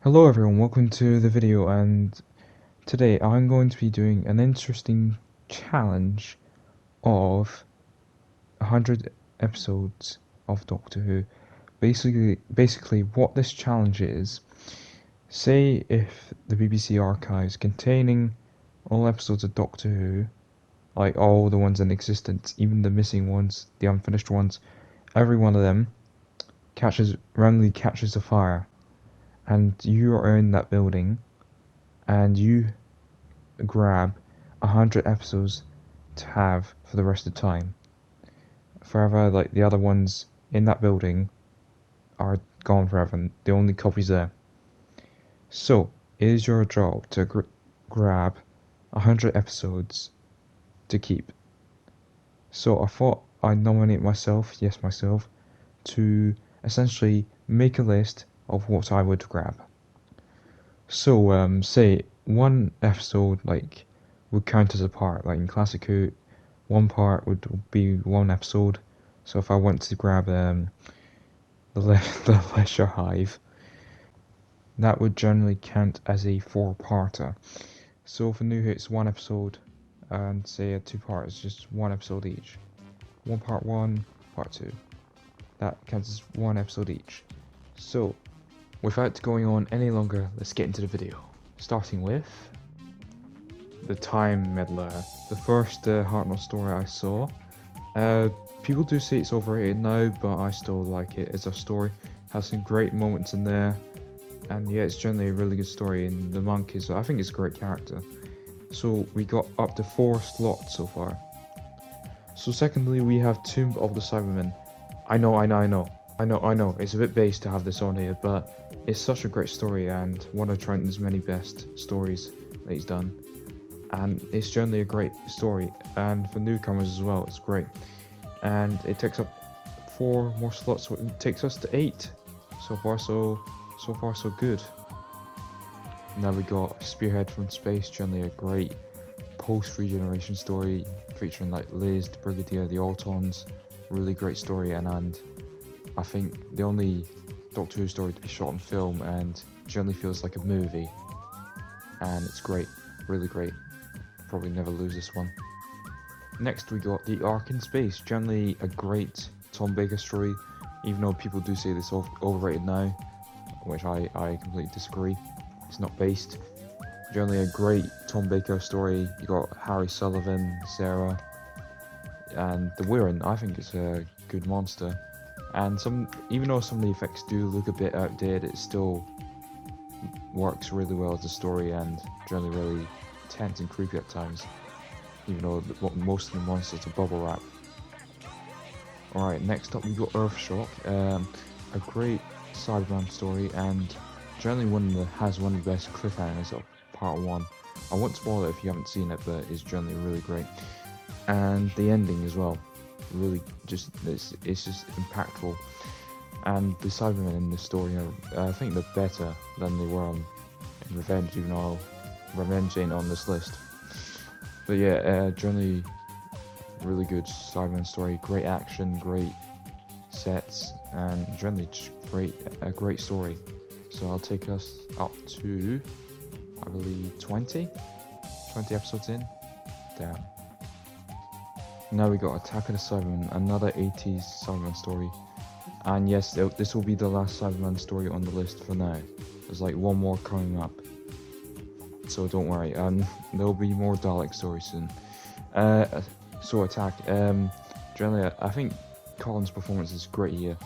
Hello everyone, welcome to the video, and today I'm going to be doing an interesting challenge of 100 episodes of Doctor Who. Basically what this challenge is, say if the BBC archives containing all episodes of Doctor Who, like all the ones in existence, even the missing ones, the unfinished ones, every one of them randomly catches a fire, and you are in that building, and you grab 100 episodes to have for the rest of the time. Forever, like the other ones in that building are gone forever, the only copies there. So, it is your job to grab 100 episodes to keep. So I thought I'd nominate myself, to essentially make a list of what I would grab. So, say one episode would count as a part. Like in Classic Who, one part would be one episode. So if I went to grab the Leisure Hive, that would generally count as a 4-parter. So for New Who, it's one episode, and say a 2-part is just one episode each. One part 1, part 2. That counts as one episode each. So, without going on any longer, let's get into the video. Starting with the Time Meddler, the first Hartnell story I saw. People do say it's overrated now, but I still like it as a story. Has some great moments in there, and yeah, it's generally a really good story. And the monk is, I think, it's a great character. So we got up to 4 slots so far. So secondly, we have Tomb of the Cybermen. I know, it's a bit base to have this on here, but it's such a great story and one of Trenton's many best stories that he's done. And it's generally a great story, and for newcomers as well, it's great. And it takes up 4 more slots, so it takes us to 8. So far so good. Now we got Spearhead from Space, generally a great post-regeneration story featuring like Liz, the Brigadier, the Autons. Really great story, and I think the only Doctor Who story to be shot on film and generally feels like a movie. And it's great, really great. Probably never lose this one. Next we got The Ark in Space, generally a great Tom Baker story, even though people do say this overrated now, which I completely disagree. It's not based. Generally a great Tom Baker story. You got Harry Sullivan, Sarah, and the Wirren. I think it's a good monster. And even though some of the effects do look a bit outdated, it still works really well as a story and generally really tense and creepy at times, even though most of the monsters are bubble wrap. Alright, next up we got EARTHSHOCK, a great Cyberman story, and generally has one of the best cliffhangers of part 1. I won't spoil it if you haven't seen it, but it's generally really great. And the ending as well, really it's just impactful. And the Cybermen in this story are, I think they're better than they were in Revenge, even though Revenge ain't on this list. But yeah, generally really good Cyberman story, great action, great sets, and generally just a great story. So I'll take us up to, I believe, 20 episodes in. Damn. Now we got Attack of the Cybermen, another 80s Cyberman story. And yes, this will be the last Cyberman story on the list for now. There's like one more coming up, so don't worry. There'll be more Dalek stories soon. So Attack. Generally, I think Colin's performance is great here,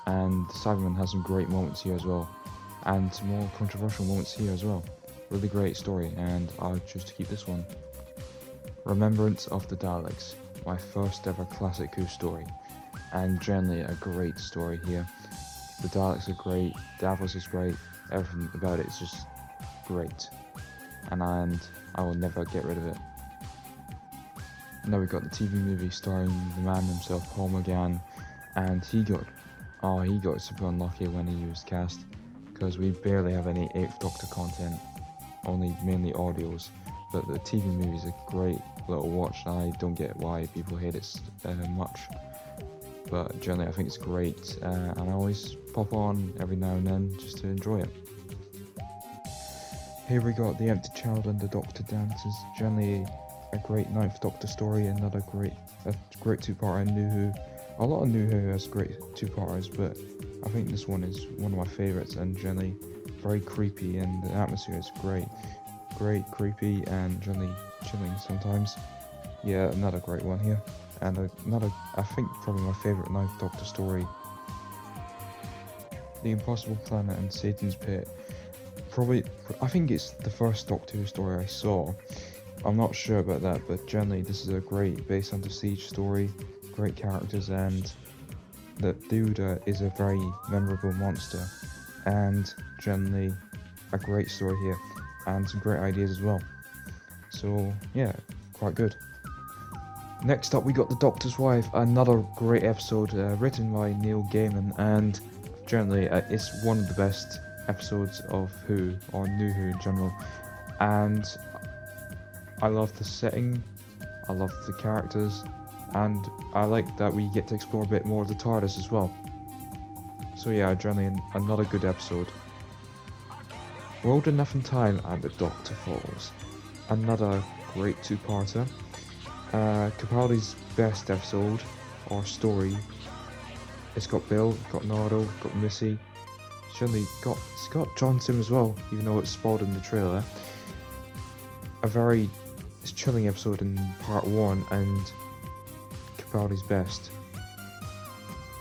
and Cyberman has some great moments here as well, and some more controversial moments here as well. Really great story, and I'll choose to keep this one. Remembrance of the Daleks, my first ever Classic Who story, and generally a great story here. The Daleks are great, Davos is great, everything about it is just great, and I will never get rid of it. Now we got the TV movie starring the man himself, Paul McGann, and he got super unlucky when he was cast, because we barely have any 8th Doctor content, only mainly audios. But the TV movie is a great little watch, and I don't get why people hate it much. But generally I think it's great, and I always pop on every now and then just to enjoy it. Here we got The Empty Child and The Doctor Dances. Generally a great Ninth Doctor story, another great two-parter. New Who. A lot of New Who has great two-parters, but I think this one is one of my favourites, and generally very creepy, and the atmosphere is great. Great, creepy, and generally chilling sometimes. Yeah, another great one here. And another, I think, probably my favourite Ninth Doctor story. The Impossible Planet and Satan's Pit. Probably, I think it's the first Doctor Who story I saw. I'm not sure about that, but generally this is a great base under siege story, great characters, and the dude is a very memorable monster, and generally a great story here, and some great ideas as well. So yeah, quite good. Next up we got The Doctor's Wife, another great episode written by Neil Gaiman, and generally it's one of the best episodes of Who, or New Who in general, and I love the setting, I love the characters, and I like that we get to explore a bit more of the TARDIS as well. So yeah, generally another good episode. World Enough in Time and The Doctor Falls. Another great two-parter. Capaldi's best episode, or story. It's got Bill, got Nardo, got Missy. It's got John Sim as well, even though it's spoiled in the trailer. It's chilling episode in part 1, and Capaldi's best.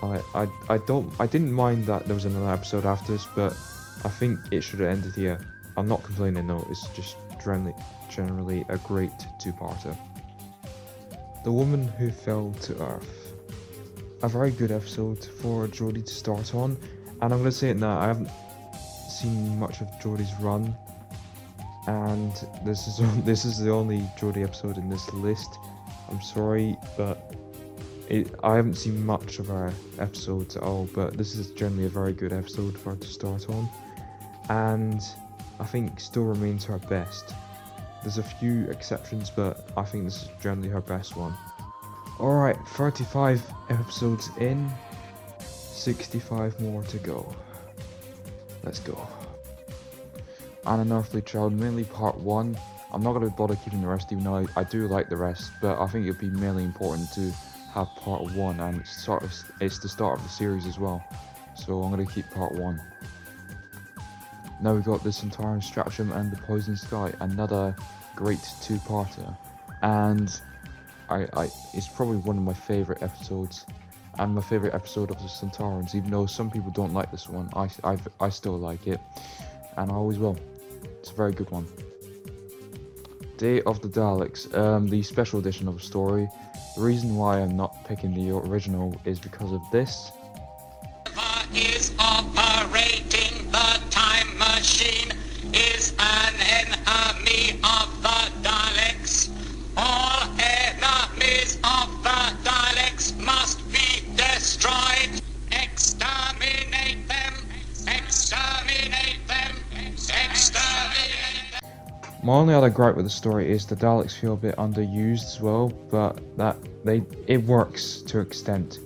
I didn't mind that there was another episode after this, but I think it should have ended here. I'm not complaining though, it's just generally a great two-parter. The Woman Who Fell to Earth. A very good episode for Jodie to start on, and I'm going to say it now, I haven't seen much of Jodie's run, and this is the only Jodie episode in this list. I'm sorry, but I haven't seen much of her episodes at all, but this is generally a very good episode for her to start on, and I think still remains her best. There's a few exceptions, but I think this is generally her best one. Alright, 35 episodes in, 65 more to go. Let's go. An Unearthly Child, mainly part 1. I'm not going to bother keeping the rest, even though I do like the rest, but I think it would be mainly important to have part 1, and it's the start of the series as well, so I'm going to keep part 1. Now we got this entire Stratcham and the Poison Sky, another great two-parter, and it's probably one of my favourite episodes, and my favourite episode of the Centaurans, even though some people don't like this one. I still like it, and I always will. It's a very good one. Day of the Daleks, the special edition of the story. The reason why I'm not picking the original is because of this. Is operating the time machine is an enemy of the Daleks. All enemies of the Daleks must be destroyed. Exterminate them. Exterminate them. Exterminate them. My only other gripe with the story is the Daleks feel a bit underused as well, but it works to an extent.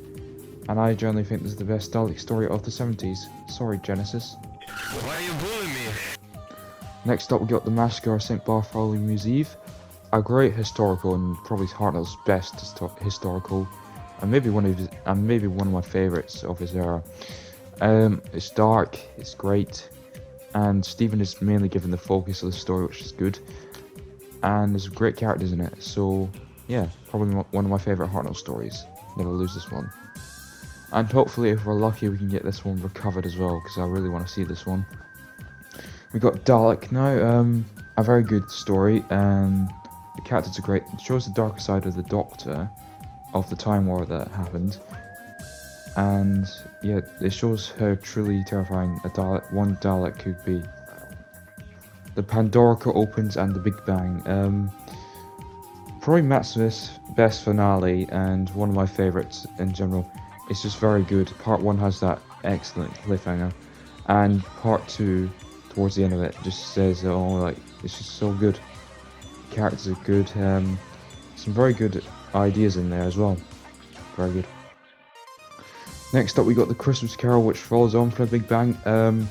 And I generally think this is the best Dalek story of the 70s. Sorry, Genesis. Why are you bullying me? Next up we got The Massacre of St. Bartholomew's Eve. A great historical, and probably Hartnell's best historical, and maybe one of my favourites of his era. It's dark, it's great, and Stephen is mainly given the focus of the story, which is good. And there's great characters in it, so yeah, probably one of my favourite Hartnell stories. Never lose this one. And hopefully, if we're lucky, we can get this one recovered as well, because I really want to see this one. We got Dalek now, a very good story, and the characters are great. It shows the darker side of the Doctor, of the Time War that happened, and yeah, it shows how truly terrifying one Dalek could be. The Pandorica opens and the Big Bang. Probably Matt Smith's best finale, and one of my favourites in general. It's just very good. Part 1 has that excellent cliffhanger, and part 2, towards the end of it, just says it all. Like, it's just so good. The characters are good. Some very good ideas in there as well. Very good. Next up, we got The Christmas Carol, which follows on from The Big Bang. The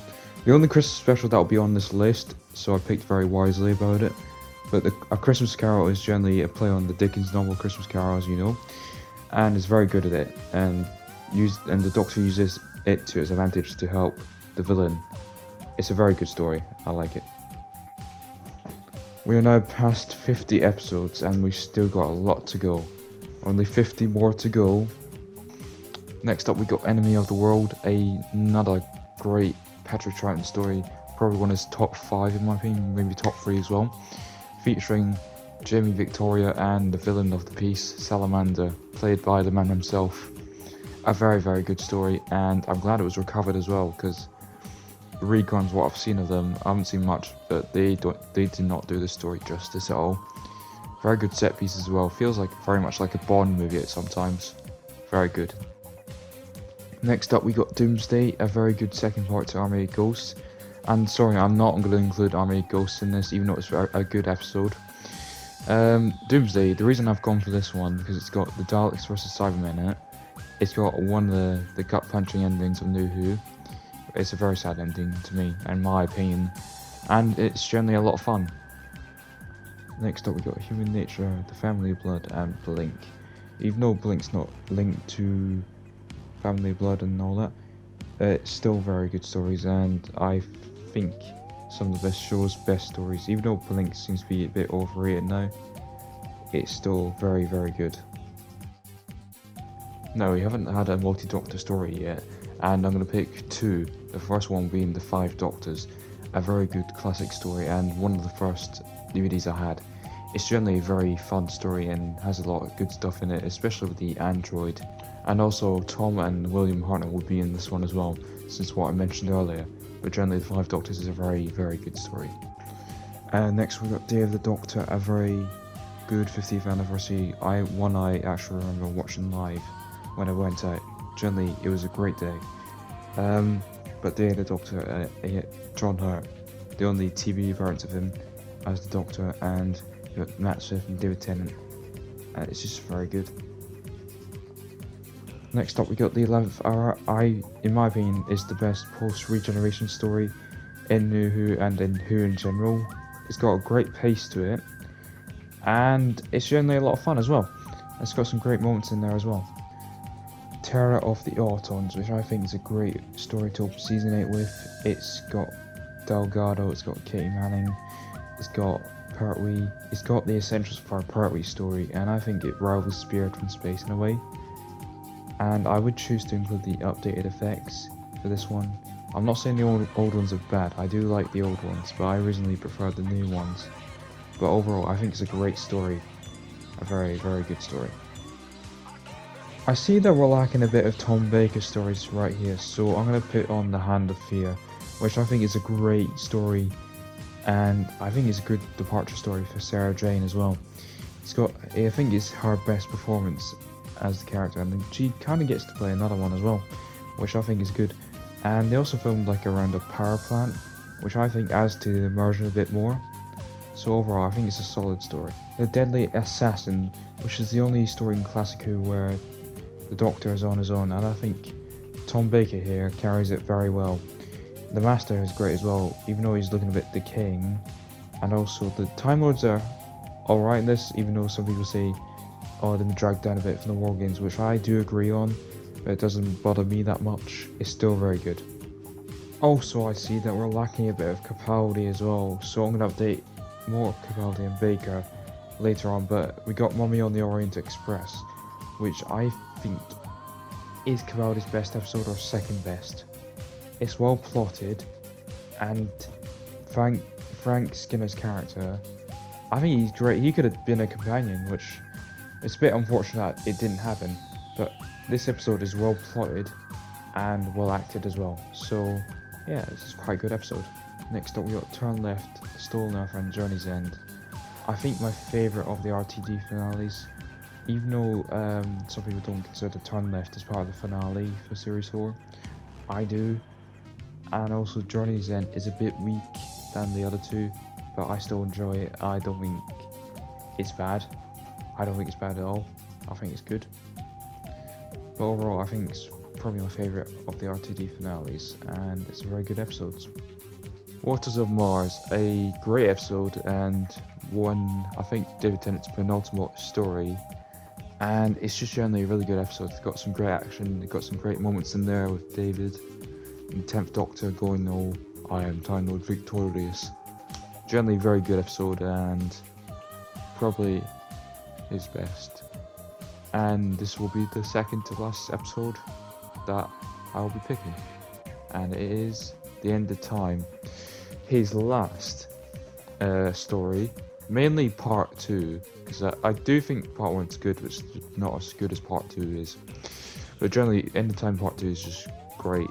only Christmas special that will be on this list so I picked very wisely about it. But A Christmas Carol is generally a play on the Dickens novel Christmas Carol, as you know, and is very good at it, and the Doctor uses it to its advantage to help the villain. It's a very good story, I like it. We are now past 50 episodes and we've still got a lot to go. Only 50 more to go. Next up we got Enemy of the World, another great Patrick Troughton story, probably one of his top 5 in my opinion, maybe top 3 as well, featuring Jamie Victoria and the villain of the piece, Salamander, played by the man himself. A very, very good story, and I'm glad it was recovered as well, because reruns, what I've seen of them, I haven't seen much, but they did not do the story justice at all. Very good set piece as well, feels like very much like a Bond movie at sometimes. Very good. Next up we got Doomsday, a very good second part to Army of Ghosts. And sorry, I'm not going to include Army of Ghosts in this, even though it's a good episode. Doomsday, the reason I've gone for this one, because it's got the Daleks versus Cybermen in it. It's got one of the gut-punching endings of New Who. It's a very sad ending to me, in my opinion. And it's generally a lot of fun. Next up we got Human Nature, The Family of Blood, and Blink. Even though Blink's not linked to Family of Blood and all that, it's still very good stories, and I think some of the best stories, even though Blink seems to be a bit overrated now, it's still very, very good. No, we haven't had a multi-Doctor story yet, and I'm going to pick 2. The first one being The Five Doctors, a very good classic story, and one of the first DVDs I had. It's generally a very fun story and has a lot of good stuff in it, especially with the android. And also Tom and William Hartnell would be in this one as well, since what I mentioned earlier. But generally The Five Doctors is a very, very good story. Next we got Day of the Doctor, a very good 50th anniversary. One I actually remember watching live when I went out. Generally it was a great day. But Day of the Doctor, John Hurt, the only TV appearance of him as the Doctor, and you got Matt Smith and David Tennant. It's just very good. Next up we got The 11th Hour. In my opinion, is the best post-regeneration story in New Who and in Who in general. It's got a great pace to it, and it's generally a lot of fun as well. It's got some great moments in there as well. Terror of the Autons, which I think is a great story to open season 8 with. It's got Delgado, it's got Katie Manning, it's got Pertwee, it's got the essentials for a Pertwee story, and I think it rivals Spirit from Space in a way. And I would choose to include the updated effects for this one. I'm not saying the old ones are bad, I do like the old ones, but I originally preferred the new ones. But overall, I think it's a great story. A very, very good story. I see that we're lacking a bit of Tom Baker stories right here, so I'm going to put on The Hand of Fear, which I think is a great story, and I think it's a good departure story for Sarah Jane as well. I think it's her best performance as the character, and she kind of gets to play another one as well, which I think is good. And they also filmed like around a power plant, which I think adds to the immersion a bit more. So overall, I think it's a solid story. The Deadly Assassin, which is the only story in Classic Who where the Doctor is on his own, and I think Tom Baker here carries it very well. The Master is great as well, even though he's looking a bit decaying. And also the Time Lords are alright in this, even though some people say, oh, they've been dragged down a bit from the War Games, which I do agree on, but it doesn't bother me that much. It's still very good. Also, I see that we're lacking a bit of Capaldi as well, so I'm going to update more Capaldi and Baker later on, but we got Mummy on the Orient Express, which I think is Capaldi's best episode or second best. It's well plotted, and Frank Skinner's character, I think he's great. He could have been a companion, which it's a bit unfortunate that it didn't happen, but this episode is well plotted and well acted as well. So yeah, this is quite a good episode. Next up we got Turn Left, Stolen Earth and Journey's End. I think my favourite of the RTD finales, even though some people don't consider Turn Left as part of the finale for Series 4, I do. And also Journey's End is a bit weak than the other two, but I still enjoy it. I don't think it's bad. I don't think it's bad at all. I think it's good. But overall, I think it's probably my favourite of the RTD finales, and it's a very good episode. Waters of Mars, a great episode and one, I think, David Tennant's penultimate story. And it's just generally a really good episode. It's got some great action, it's got some great moments in there with David and the 10th Doctor going, "Oh, I am Time Lord victorious." Generally very good episode and probably his best. And this will be the second to last episode that I'll be picking. And it is The End of Time. His last story, mainly part 2, because I do think part 1's good, but it's not as good as part 2 is. But generally, End of Time part 2 is just great.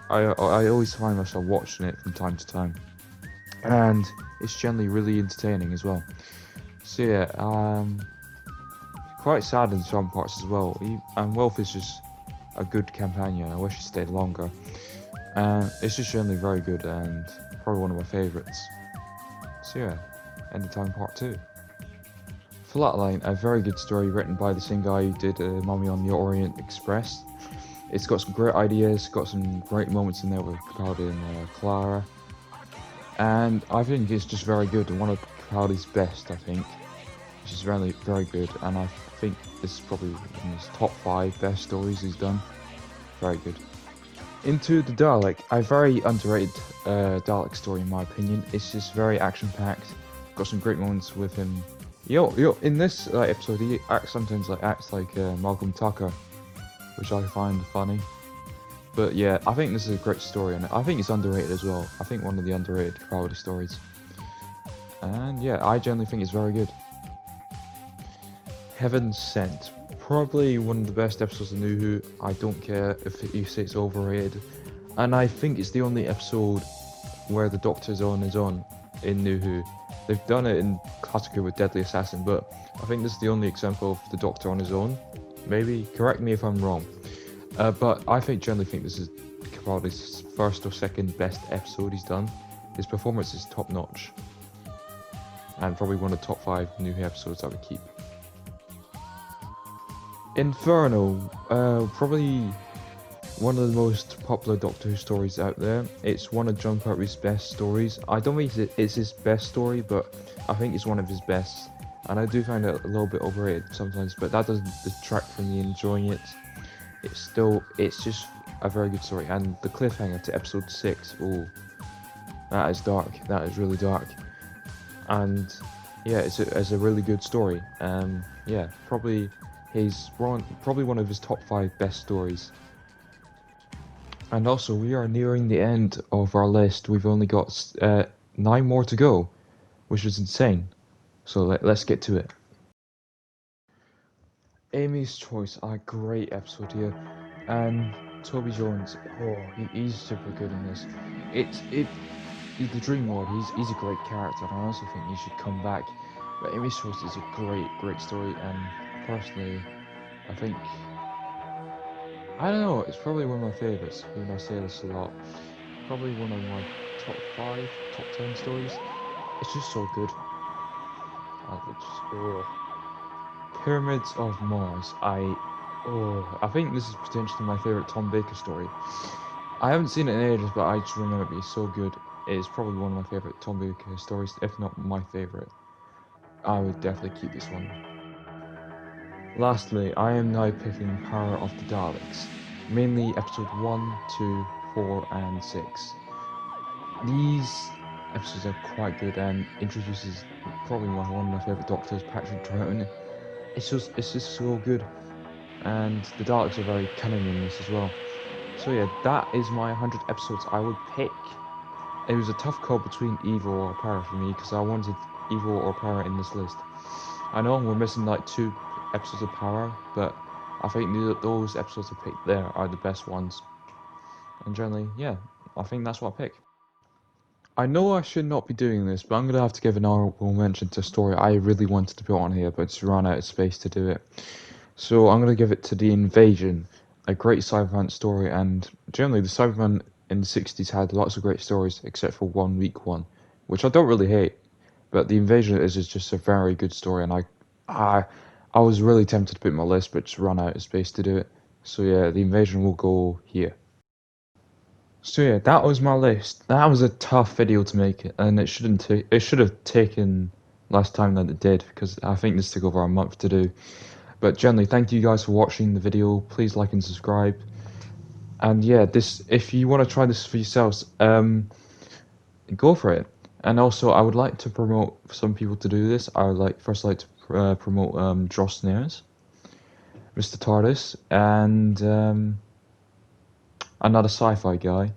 I always find myself watching it from time to time, and it's generally really entertaining as well. So yeah, quite sad in some parts as well. And Wolf is just a good companion. I wish he stayed longer. It's just generally very good and probably one of my favourites. So yeah, End of Time Part 2. Flatline, a very good story written by the same guy who did Mummy on the Orient Express. It's got some great ideas, got some great moments in there with Capaldi and Clara. And I think it's just very good, and one of Capaldi's best, I think. Which is really very good, and I think this is probably one of his top 5 best stories he's done. Very good. Into the Dalek, a very underrated Dalek story in my opinion. It's just very action-packed. Got some great moments with him. In this episode, he sometimes acts like Malcolm Tucker, which I find funny. But yeah, I think this is a great story, and I think it's underrated as well. I think one of the underrated Capaldi stories. And yeah, I generally think it's very good. Heaven Sent. Probably one of the best episodes of New Who. I don't care if you say it's overrated. And I think it's the only episode where the Doctor's on his own in New Who. They've done it in Classic Who with Deadly Assassin, but I think this is the only example of the Doctor on his own. Maybe, correct me if I'm wrong. But I generally think this is Capaldi's first or second best episode he's done. His performance is top notch. And probably one of the top 5 New Who episodes I would keep. Inferno, probably one of the most popular Doctor Who stories out there. It's one of John Pertwee's best stories. I don't think it's his best story, but I think it's one of his best. And I do find it a little bit overrated sometimes, but that doesn't detract from me enjoying it. It's just a very good story. And the cliffhanger to episode 6, oh, that is dark. That is really dark. And yeah, it's a really good story. Yeah, probably one of his top 5 best stories. And also, we are nearing the end of our list. We've only got 9 more to go, which is insane. So let's get to it. Amy's Choice, a great episode here, and Toby Jones, he's super good in this. He's the Dream Lord. He's a great character, and I also think he should come back. But Amy's Choice is a great story, and personally, I don't know, it's probably one of my favourites, even I say this a lot. Probably one of my top 5, top 10 stories. It's just so good. Pyramids of Mars. I think this is potentially my favourite Tom Baker story. I haven't seen it in ages, but I just remember it being so good. It is probably one of my favourite Tom Baker stories, if not my favourite. I would definitely keep this one. Lastly, I am now picking Power of the Daleks, mainly episode 1, 2, 4 and 6. These episodes are quite good and introduces probably one of my favourite Doctors, Patrick Troughton. It's just so good, and the Daleks are very cunning in this as well. So yeah, that is my 100 episodes I would pick. It was a tough call between Evil or Power for me, because I wanted Evil or Power in this list. I know we're missing like 2 episodes of Power, but I think those episodes I picked there are the best ones. And generally, yeah, I think that's what I pick. I know I should not be doing this, but I'm going to have to give an honorable mention to a story I really wanted to put on here, but it's run out of space to do it. So I'm going to give it to The Invasion, a great Cyberman story, and generally the Cyberman in the 60s had lots of great stories, except for one weak one, which I don't really hate. But The Invasion is just a very good story, and I was really tempted to put it on my list, but just ran out of space to do it. So yeah, The Invasion will go here. So yeah, that was my list. That was a tough video to make, and it should have taken less time than it did, because I think this took over a month to do. But generally, thank you guys for watching the video. Please like and subscribe. And yeah, if you want to try this for yourselves, go for it. And also, I would like to promote some people to do this. I would like to promote Dross Nares, Mr. TARDIS, and another sci-fi guy.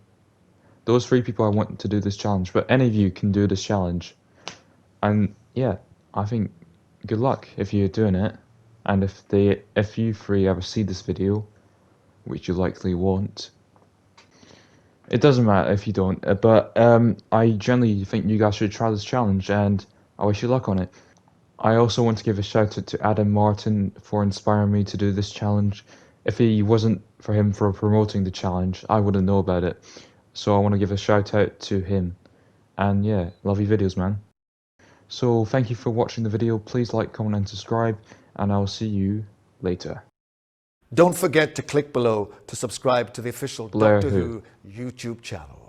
Those 3 people I want to do this challenge, but any of you can do this challenge. And yeah, I think good luck if you're doing it. And if you 3 ever see this video, which you likely won't, it doesn't matter if you don't, but I generally think you guys should try this challenge, and I wish you luck on it. I also want to give a shout out to Adam Martin for inspiring me to do this challenge. If it wasn't for him for promoting the challenge, I wouldn't know about it. So I want to give a shout out to him. And yeah, love your videos, man. So thank you for watching the video. Please like, comment and subscribe, and I'll see you later. Don't forget to click below to subscribe to the official Blair Doctor Who Who YouTube channel.